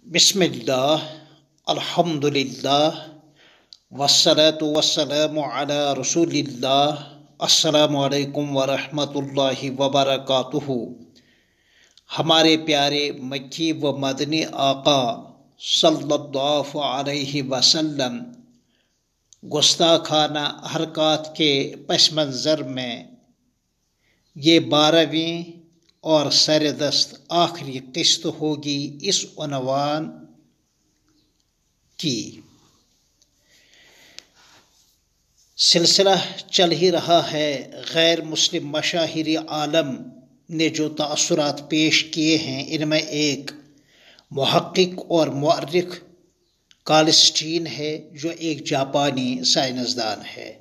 بسم اللہ الحمد للہ والصلاة والسلام علی رسول اللہ السلام علیکم ورحمۃ اللہ وبرکاتہ۔ ہمارے پیارے مکی و مدنی آقا صلی اللہ علیہ وسلم گستاخانہ حرکات کے پس منظر میں یہ 12ویں اور سردست آخری قسط ہوگی اس عنوان کی۔ سلسلہ چل ہی رہا ہے، غیر مسلم مشاہیر عالم نے جو تأثرات پیش کیے ہیں ان میں ایک محقق اور مورخ کالسٹین ہے جو ایک جاپانی سائنسدان ہے۔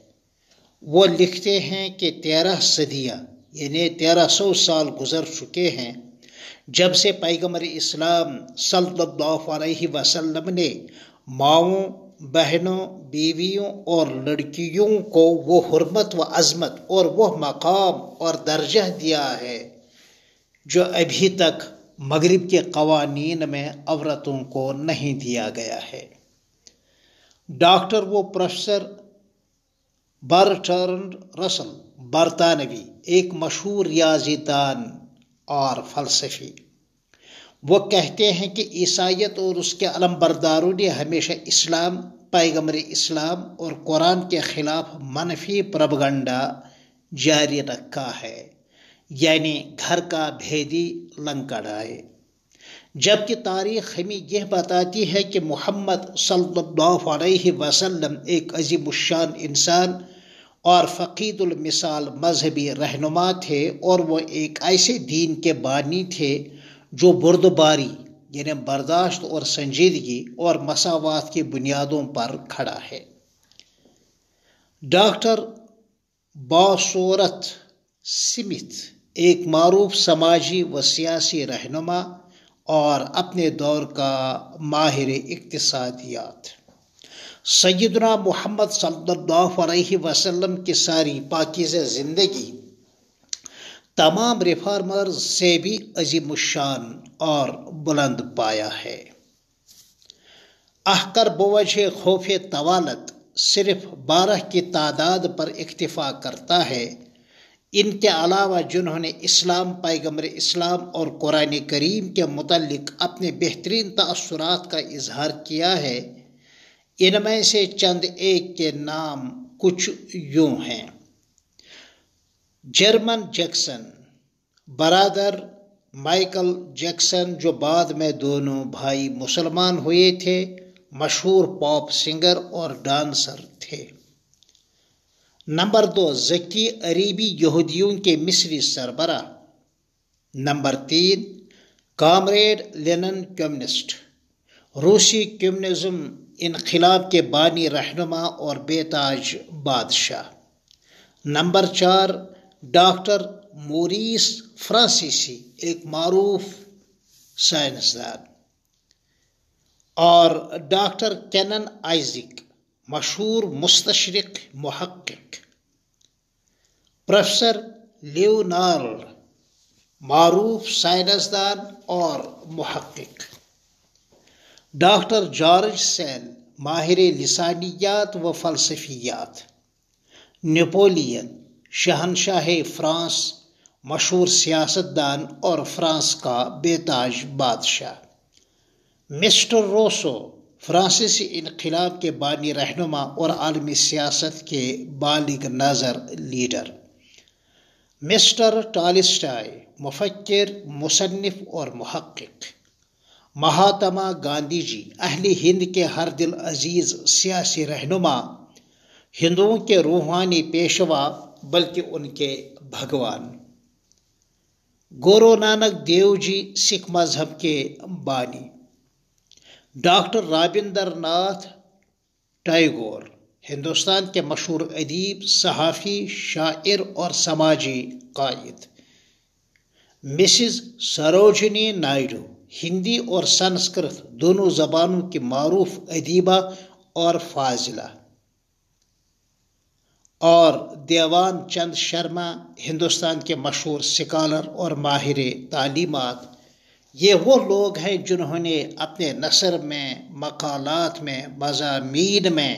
وہ لکھتے ہیں کہ 13 صدیاں یعنی 1300 سال گزر چکے ہیں جب سے پیغمبر اسلام صلی اللہ علیہ وسلم نے ماؤں، بہنوں، بیویوں اور لڑکیوں کو وہ حرمت و عظمت اور وہ مقام اور درجہ دیا ہے جو ابھی تک مغرب کے قوانین میں عورتوں کو نہیں دیا گیا ہے۔ ڈاکٹر و پروفیسر برٹرانڈ رسل برطانوی ایک مشہور ریاضی دان اور فلسفی، وہ کہتے ہیں کہ عیسائیت اور اس کے علمبرداروں نے ہمیشہ اسلام، پیغمبر اسلام اور قرآن کے خلاف منفی پروپیگنڈا جاری رکھا ہے، یعنی گھر کا بھیدی لنکڑائے، جبکہ تاریخ ہمیں یہ بتاتی ہے کہ محمد صلی اللہ علیہ وسلم ایک عظیم الشان انسان اور فقید المثال مذہبی رہنما تھے، اور وہ ایک ایسے دین کے بانی تھے جو بردباری یعنی برداشت اور سنجیدگی اور مساوات کی بنیادوں پر کھڑا ہے۔ ڈاکٹر باسورت سمتھ ایک معروف سماجی و سیاسی رہنما اور اپنے دور کا ماہر اقتصادیات، سیدنا محمد صلی اللہ علیہ وسلم کی ساری پاکیزہ زندگی تمام ریفارمرز سے بھی عظیم الشان اور بلند پایا ہے۔ احقر بوجہ خوف طوالت صرف 12 کی تعداد پر اکتفا کرتا ہے۔ ان کے علاوہ جنہوں نے اسلام، پیغمبر اسلام اور قرآن کریم کے متعلق اپنے بہترین تأثرات کا اظہار کیا ہے، ان میں سے چند ایک کے نام کچھ یوں ہیں: جرمن جیکسن، برادر مائیکل جیکسن جو بعد میں دونوں بھائی مسلمان ہوئے تھے، مشہور پاپ سنگر اور ڈانسر تھے۔ نمبر 2، ذکی عربی یہودیوں کے مصری سربراہ۔ نمبر 3، کامریڈ لینن کمیونسٹ، روسی کمیونزم انقلاب کے بانی رہنما اور بے تاج بادشاہ۔ نمبر 4، ڈاکٹر موریس فرانسیسی ایک معروف سائنسدان، اور ڈاکٹر کینن آئزک مشہور مستشرق محقق۔ پروفیسر لیونارڈ معروف سائنسدان اور محقق۔ ڈاکٹر جارج سیل ماہر لسانیات و فلسفیات۔ نپولین شہنشاہ فرانس مشہور سیاست دان اور فرانس کا بے تاج بادشاہ۔ مسٹر روسو فرانسیسی انقلاب کے بانی رہنما اور عالمی سیاست کے بالغ نظر لیڈر۔ مسٹر ٹالسٹائے مفکر، مصنف اور محقق۔ مہاتما گاندھی جی اہل ہند کے ہر دل عزیز سیاسی رہنما، ہندوؤں کے روحانی پیشوا بلکہ ان کے بھگوان۔ گرو نانک دیو جی سکھ مذہب کے بانی۔ ڈاکٹر رابندر ناتھ ٹیگور ہندوستان کے مشہور ادیب، صحافی، شاعر اور سماجی قائد۔ مسز سروجنی نائیڈو ہندی اور سنسکرت دونوں زبانوں کی معروف ادیبہ اور فاضلہ۔ اور دیوان چند شرما ہندوستان کے مشہور سکالر اور ماہر تعلیمات، یہ وہ لوگ ہیں جنہوں نے اپنے نثر میں، مقالات میں، مضامین میں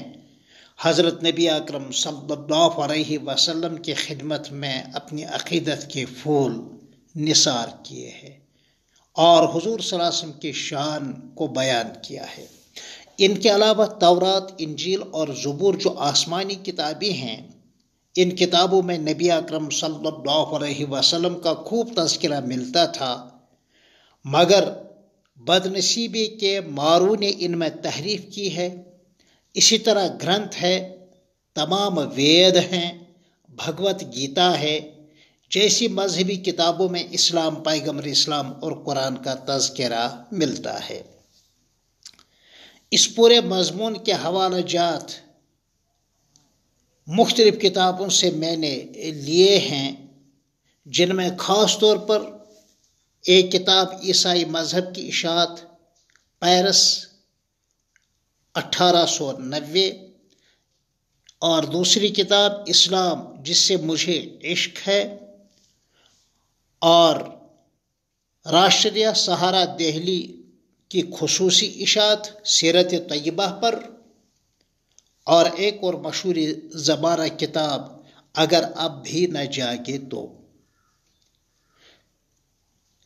حضرت نبی اکرم صلی اللہ علیہ وسلم کی خدمت میں اپنی عقیدت کے پھول نثار کیے ہیں اور حضور صلی اللہ علیہ وسلم کی شان کو بیان کیا ہے۔ ان کے علاوہ تورات، انجیل اور زبور جو آسمانی کتابیں ہیں، ان کتابوں میں نبی اکرم صلی اللہ علیہ وسلم کا خوب تذکرہ ملتا تھا، مگر بدنصیبی کے ماروں نے ان میں تحریف کی ہے۔ اسی طرح گرنتھ ہے، تمام وید ہیں، بھگوت گیتا ہے، جیسی مذہبی کتابوں میں اسلام، پیغمبر اسلام اور قرآن کا تذکرہ ملتا ہے۔ اس پورے مضمون کے حوالہ جات مختلف کتابوں سے میں نے لیے ہیں، جن میں خاص طور پر ایک کتاب عیسائی مذہب کی اشاعت، پیرس 1890، اور دوسری کتاب اسلام جس سے مجھے عشق ہے، اور راشٹریہ سہارا دہلی کی خصوصی اشاعت سیرت طیبہ پر، اور ایک اور مشہور زبانہ کتاب اگر اب بھی نہ جاگے تو۔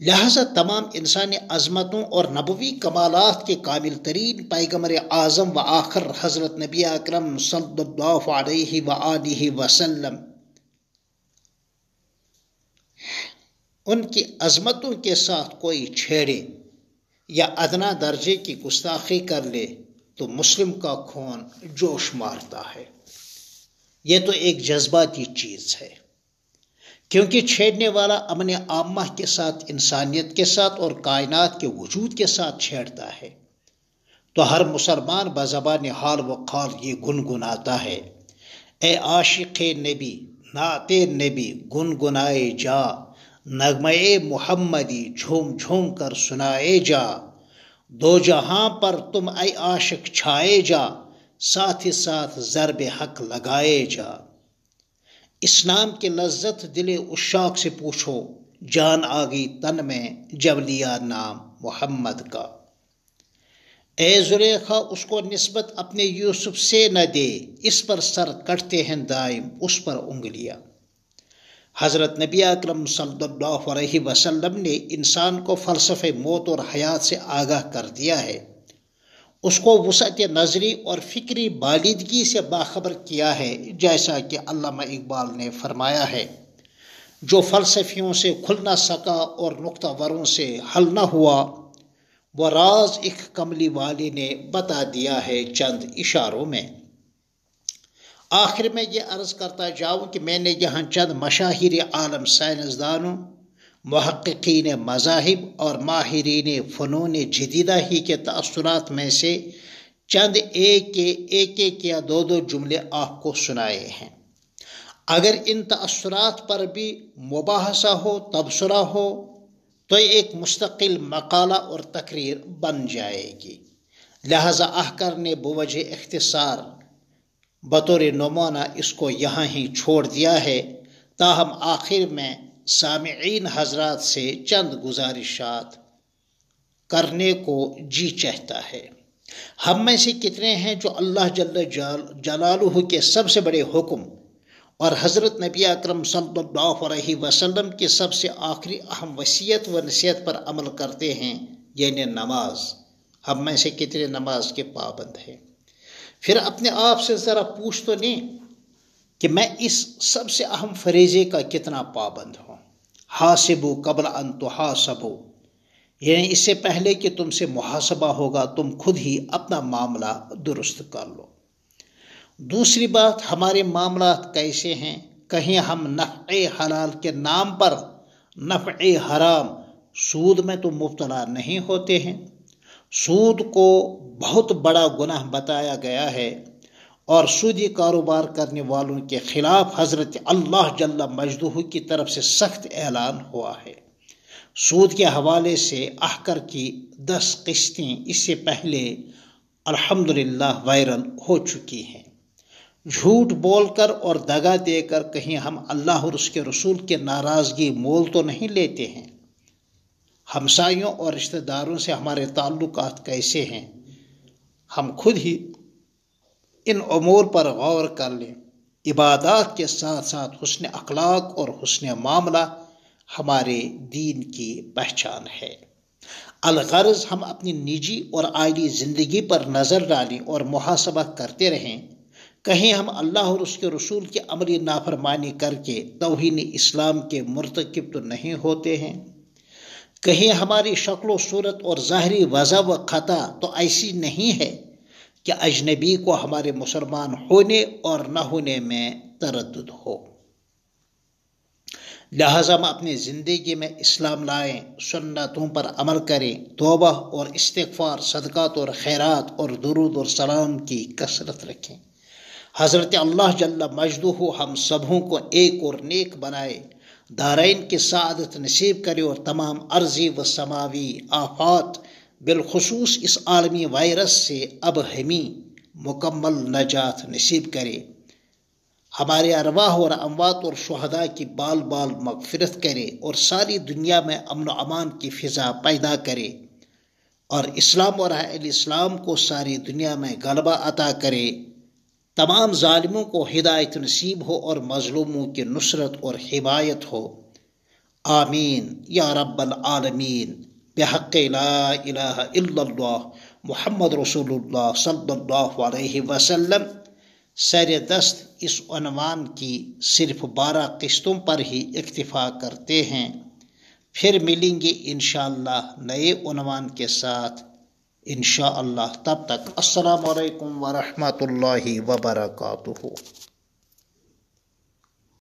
لہذا تمام انسانی عظمتوں اور نبوی کمالات کے کامل ترین پیغمبر اعظم و آخر حضرت نبی اکرم صلی اللہ علیہ وآلہ وسلم، ان کی عظمتوں کے ساتھ کوئی چھیڑے یا ادنا درجے کی گستاخی کر لے تو مسلم کا خون جوش مارتا ہے۔ یہ تو ایک جذباتی چیز ہے، کیونکہ چھیڑنے والا امن عامہ کے ساتھ، انسانیت کے ساتھ اور کائنات کے وجود کے ساتھ چھیڑتا ہے، تو ہر مسلمان بزبان حال و قال یہ گنگناتا ہے، اے عاشق نبی نعت نبی گنگنائے جا، نغمے محمدی جھوم جھوم کر سنائے جا، دو جہاں پر تم اے عاشق چھائے جا، ساتھ ہی ساتھ ضرب حق لگائے جا۔ اسلام کی لذت دل عشاق سے پوچھو، جان آ گئی تن میں جب لیا نام محمد کا۔ اے زلیخا اس کو نسبت اپنے یوسف سے نہ دے، اس پر سر کٹتے ہیں دائم اس پر انگلیاں۔ حضرت نبی اکرم صلی اللہ علیہ وسلم نے انسان کو فلسفہ موت اور حیات سے آگاہ کر دیا ہے، اس کو وسعت نظری اور فکری بالیدگی سے باخبر کیا ہے، جیسا کہ علامہ اقبال نے فرمایا ہے، جو فلسفیوں سے کھل نہ سکا اور نکتہ وروں سے حل نہ ہوا، وہ راز ایک کملی والی نے بتا دیا ہے چند اشاروں میں۔ آخر میں یہ عرض کرتا جاؤں کہ میں نے یہاں چند مشاہیر عالم، سائنسدانوں، محققین مذاہب اور ماہرین فنون جدیدہ ہی کے تأثرات میں سے چند ایک یا دو جملے آپ کو سنائے ہیں۔ اگر ان تأثرات پر بھی مباحثہ ہو، تبصرہ ہو، تو ایک مستقل مقالہ اور تقریر بن جائے گی، لہذا احکر نے بوجہ اختصار بطور نمونہ اس کو یہاں ہی چھوڑ دیا ہے، تاہم آخر میں سامعین حضرات سے چند گزارشات کرنے کو جی چاہتا ہے۔ ہم میں سے کتنے ہیں جو اللہ جل جلالہ کے سب سے بڑے حکم اور حضرت نبی اکرم صلی اللہ علیہ وسلم کی سب سے آخری اہم وصیت و نصیحت پر عمل کرتے ہیں، یعنی نماز؟ ہم میں سے کتنے نماز کے پابند ہیں؟ پھر اپنے آپ سے ذرا پوچھ تو لیں کہ میں اس سب سے اہم فریضے کا کتنا پابند ہوں۔ حاسبو قبل ان تحاسبو، یعنی اس سے پہلے کہ تم سے محاسبہ ہوگا تم خود ہی اپنا معاملہ درست کر لو۔ دوسری بات، ہمارے معاملات کیسے ہیں؟ کہیں ہم نفع حلال کے نام پر نفع حرام، سود میں تو مبتلا نہیں ہوتے ہیں؟ سود کو بہت بڑا گناہ بتایا گیا ہے، اور سودی کاروبار کرنے والوں کے خلاف حضرت اللہ جل مجدہ کی طرف سے سخت اعلان ہوا ہے۔ سود کے حوالے سے احکر کی 10 قسطیں اس سے پہلے الحمدللہ وائرل ہو چکی ہیں۔ جھوٹ بول کر اور دغا دے کر کہیں ہم اللہ اور اس کے رسول کی ناراضگی مول تو نہیں لیتے ہیں؟ ہمسایوں اور رشتہ داروں سے ہمارے تعلقات کیسے ہیں، ہم خود ہی ان امور پر غور کر لیں۔ عبادات کے ساتھ ساتھ حسن اخلاق اور حسن معاملہ ہمارے دین کی پہچان ہے۔ الغرض ہم اپنی نجی اور عائلی زندگی پر نظر ڈالیں اور محاسبہ کرتے رہیں، کہیں ہم اللہ اور اس کے رسول کی عملی نافرمانی کر کے توہین اسلام کے مرتکب تو نہیں ہوتے ہیں، کہیں ہماری شکل و صورت اور ظاہری وضع و خطا تو ایسی نہیں ہے کہ اجنبی کو ہمارے مسلمان ہونے اور نہ ہونے میں تردد ہو۔ لہٰذا ہم اپنی زندگی میں اسلام لائیں، سنتوں پر عمل کریں، توبہ اور استغفار، صدقات اور خیرات اور درود اور سلام کی کثرت رکھیں۔ حضرت اللہ جل مجدہ ہم سبوں کو ایک اور نیک بنائے، دارین کی سعادت نصیب کرے اور تمام عرضی و سماوی آفات بالخصوص اس عالمی وائرس سے اب ہمیں مکمل نجات نصیب کرے، ہمارے ارواح اور اموات اور شہداء کی بال بال مغفرت کرے اور ساری دنیا میں امن و امان کی فضا پیدا کرے، اور اسلام اور اہل اسلام کو ساری دنیا میں غلبہ عطا کرے، تمام ظالموں کو ہدایت نصیب ہو اور مظلوموں کی نصرت اور حمایت ہو۔ آمین یا رب العالمین، بحق لا الہ الا اللہ محمد رسول اللہ صلی اللہ علیہ وسلم۔ سر دست اس عنوان کی صرف 12 قسطوں پر ہی اکتفا کرتے ہیں، پھر ملیں گے انشاءاللہ نئے عنوان کے ساتھ انشاءاللہ۔ تب تک السلام علیکم ورحمۃ اللہ وبرکاتہ۔